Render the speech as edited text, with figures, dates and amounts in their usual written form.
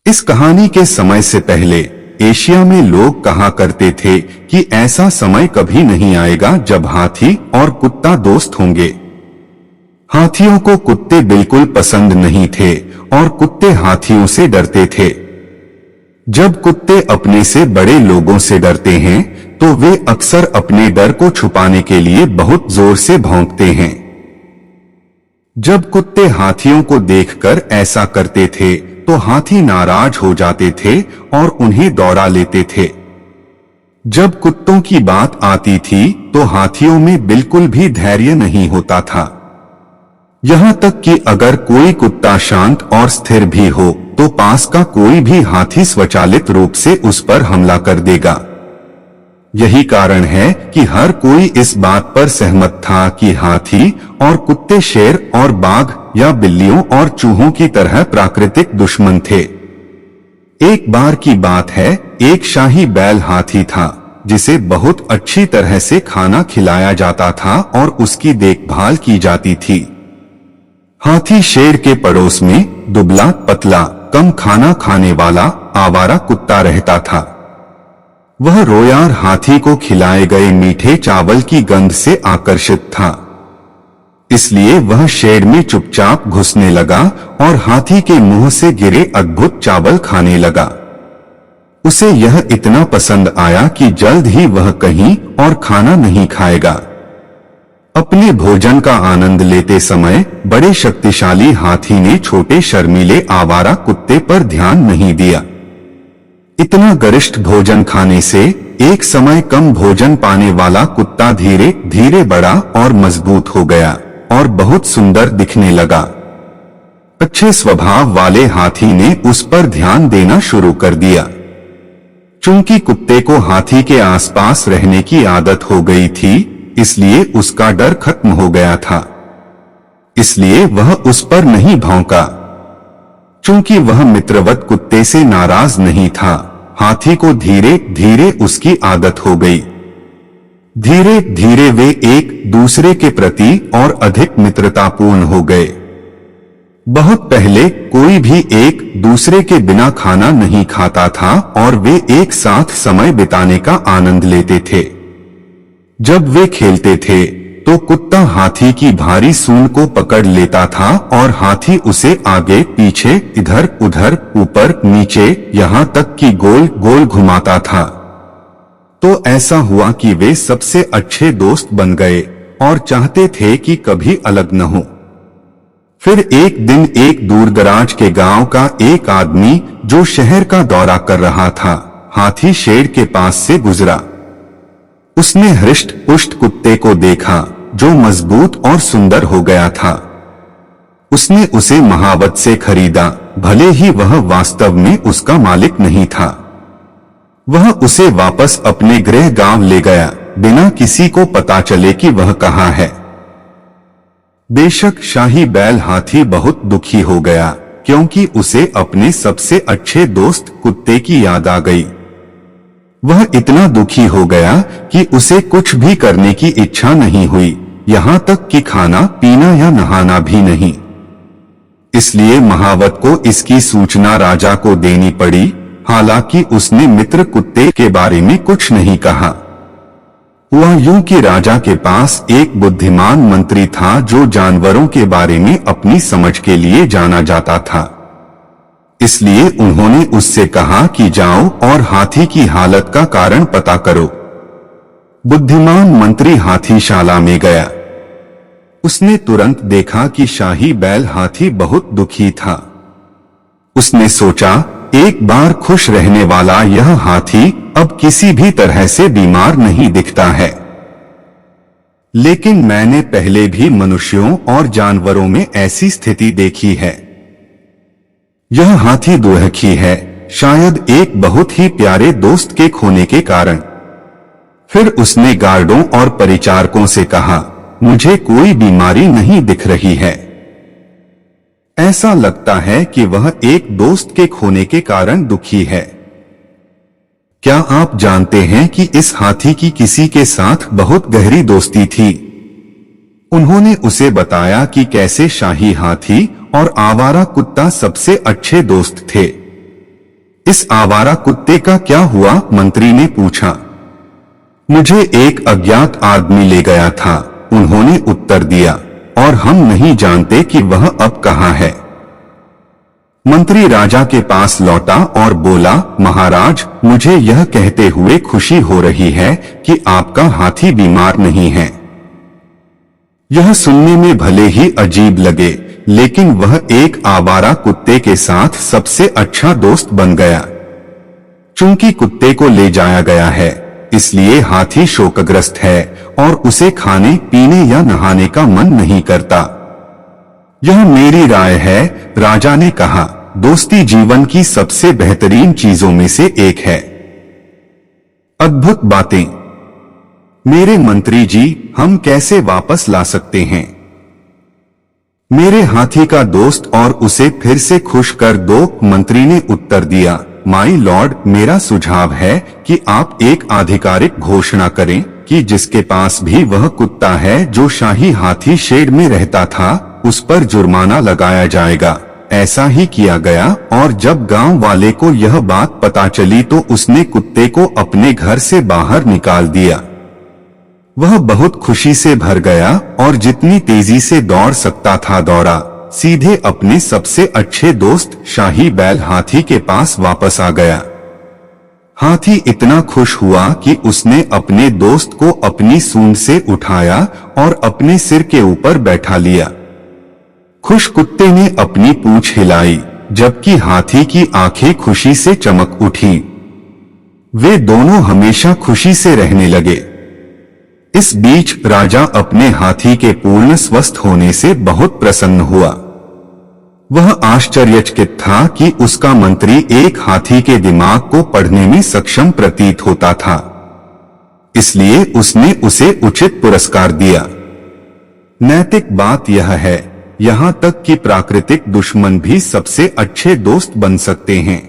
इस कहानी के समय से पहले एशिया में लोग कहा करते थे कि ऐसा समय कभी नहीं आएगा जब हाथी और कुत्ता दोस्त होंगे। हाथियों को कुत्ते बिल्कुल पसंद नहीं थे और कुत्ते हाथियों से डरते थे। जब कुत्ते अपने से बड़े लोगों से डरते हैं तो वे अक्सर अपने डर को छुपाने के लिए बहुत जोर से भौंकते हैं। जब कुत्ते हाथियों को देखकर ऐसा करते थे तो हाथी नाराज हो जाते थे और उन्हें दौड़ा लेते थे। जब कुत्तों की बात आती थी तो हाथियों में बिल्कुल भी धैर्य नहीं होता था। यहाँ तक कि अगर कोई कुत्ता शांत और स्थिर भी हो तो पास का कोई भी हाथी स्वचालित रूप से उस पर हमला कर देगा। यही कारण है कि हर कोई इस बात पर सहमत था कि हाथी और कुत्ते शेर और बाघ या बिल्लियों और चूहों की तरह प्राकृतिक दुश्मन थे। एक बार की बात है, एक शाही बैल हाथी था जिसे बहुत अच्छी तरह से खाना खिलाया जाता था और उसकी देखभाल की जाती थी। हाथी शेर के पड़ोस में दुबला पतला कम खाना खाने वाला आवारा कुत्ता रहता था। वह रोयार हाथी को खिलाए गए मीठे चावल की गंध से आकर्षित था, इसलिए वह शेड में चुपचाप घुसने लगा और हाथी के मुंह से गिरे अद्भुत चावल खाने लगा। उसे यह इतना पसंद आया कि जल्द ही वह कहीं और खाना नहीं खाएगा। अपने भोजन का आनंद लेते समय बड़े शक्तिशाली हाथी ने छोटे शर्मीले आवारा कुत्ते पर ध्यान नहीं दिया। इतना गरिष्ठ भोजन खाने से एक समय कम भोजन पाने वाला कुत्ता धीरे धीरे बड़ा और मजबूत हो गया और बहुत सुंदर दिखने लगा। अच्छे स्वभाव वाले हाथी ने उस पर ध्यान देना शुरू कर दिया। चूंकि कुत्ते को हाथी के आसपास रहने की आदत हो गई थी, इसलिए उसका डर खत्म हो गया था। इसलिए वह उस पर नहीं भौंका। चूंकि वह मित्रवत कुत्ते से नाराज नहीं था, हाथी को धीरे धीरे उसकी आदत हो गई। धीरे धीरे वे एक दूसरे के प्रति और अधिक मित्रतापूर्ण हो गए। बहुत पहले कोई भी एक दूसरे के बिना खाना नहीं खाता था और वे एक साथ समय बिताने का आनंद लेते थे। जब वे खेलते थे तो कुत्ता हाथी की भारी सूंड को पकड़ लेता था और हाथी उसे आगे पीछे इधर उधर ऊपर नीचे यहाँ तक कि गोल गोल घुमाता था। तो ऐसा हुआ कि वे सबसे अच्छे दोस्त बन गए और चाहते थे कि कभी अलग न हो। फिर एक दिन एक दूरदराज के गांव का एक आदमी जो शहर का दौरा कर रहा था, हाथी शेड के पास से गुजरा। उसने हृष्ट पुष्ट कुत्ते को देखा जो मजबूत और सुंदर हो गया था। उसने उसे महावत से खरीदा, भले ही वह वास्तव में उसका मालिक नहीं था। वह उसे वापस अपने गृह गांव ले गया, बिना किसी को पता चले कि वह कहाँ है। बेशक शाही बैल हाथी बहुत दुखी हो गया, क्योंकि उसे अपने सबसे अच्छे दोस्त कुत्ते की याद आ गई। वह इतना दुखी हो गया कि उसे कुछ भी करने की इच्छा नहीं हुई, यहाँ तक कि खाना पीना या नहाना भी नहीं। इसलिए महावत को इसकी सूचना राजा को देनी पड़ी। हालांकि उसने मित्र कुत्ते के बारे में कुछ नहीं कहा। हुआ यूं कि राजा के पास एक बुद्धिमान मंत्री था जो जानवरों के बारे में अपनी समझ के लिए जाना जाता था। इसलिए उन्होंने उससे कहा कि जाओ और हाथी की हालत का कारण पता करो। बुद्धिमान मंत्री हाथीशाला में गया। उसने तुरंत देखा कि शाही बैल हाथी बहुत दुखी था। उसने सोचा, एक बार खुश रहने वाला यह हाथी अब किसी भी तरह से बीमार नहीं दिखता है। लेकिन मैंने पहले भी मनुष्यों और जानवरों में ऐसी स्थिति देखी है। यह हाथी दुखी है, शायद एक बहुत ही प्यारे दोस्त के खोने के कारण। फिर उसने गार्डों और परिचारकों से कहा, मुझे कोई बीमारी नहीं दिख रही है। ऐसा लगता है कि वह एक दोस्त के खोने के कारण दुखी है। क्या आप जानते हैं कि इस हाथी की किसी के साथ बहुत गहरी दोस्ती थी? उन्होंने उसे बताया कि कैसे शाही हाथी और आवारा कुत्ता सबसे अच्छे दोस्त थे। इस आवारा कुत्ते का क्या हुआ? मंत्री ने पूछा। मुझे एक अज्ञात आदमी ले गया था, उन्होंने उत्तर दिया, और हम नहीं जानते कि वह अब कहाँ है। मंत्री राजा के पास लौटा और बोला, महाराज, मुझे यह कहते हुए खुशी हो रही है कि आपका हाथी बीमार नहीं है। यह सुनने में भले ही अजीब लगे, लेकिन वह एक आवारा कुत्ते के साथ सबसे अच्छा दोस्त बन गया। चूंकि कुत्ते को ले जाया गया है, इसलिए हाथी शोकग्रस्त है और उसे खाने पीने या नहाने का मन नहीं करता। यह मेरी राय है, राजा ने कहा। दोस्ती जीवन की सबसे बेहतरीन चीजों में से एक है। अद्भुत बातें। मेरे मंत्री जी, हम कैसे वापस ला सकते हैं मेरे हाथी का दोस्त और उसे फिर से खुश कर दो? मंत्री ने उत्तर दिया, माई लॉर्ड, मेरा सुझाव है कि आप एक आधिकारिक घोषणा करें कि जिसके पास भी वह कुत्ता है जो शाही हाथी शेड में रहता था, उस पर जुर्माना लगाया जाएगा। ऐसा ही किया गया और जब गांव वाले को यह बात पता चली तो उसने कुत्ते को अपने घर से बाहर निकाल दिया। वह बहुत खुशी से भर गया और जितनी तेजी से दौड़ सकता था दौड़ा, सीधे अपने सबसे अच्छे दोस्त शाही बैल हाथी के पास वापस आ गया। हाथी इतना खुश हुआ कि उसने अपने दोस्त को अपनी सूंड से उठाया और अपने सिर के ऊपर बैठा लिया। खुश कुत्ते ने अपनी पूंछ हिलाई, जबकि हाथी की आंखें खुशी से चमक उठी। वे दोनों हमेशा खुशी से रहने लगे। इस बीच राजा अपने हाथी के पूर्ण स्वस्थ होने से बहुत प्रसन्न हुआ। वह आश्चर्यचकित था कि उसका मंत्री एक हाथी के दिमाग को पढ़ने में सक्षम प्रतीत होता था, इसलिए उसने उसे उचित पुरस्कार दिया। नैतिक बात यह है, यहाँ तक कि प्राकृतिक दुश्मन भी सबसे अच्छे दोस्त बन सकते हैं।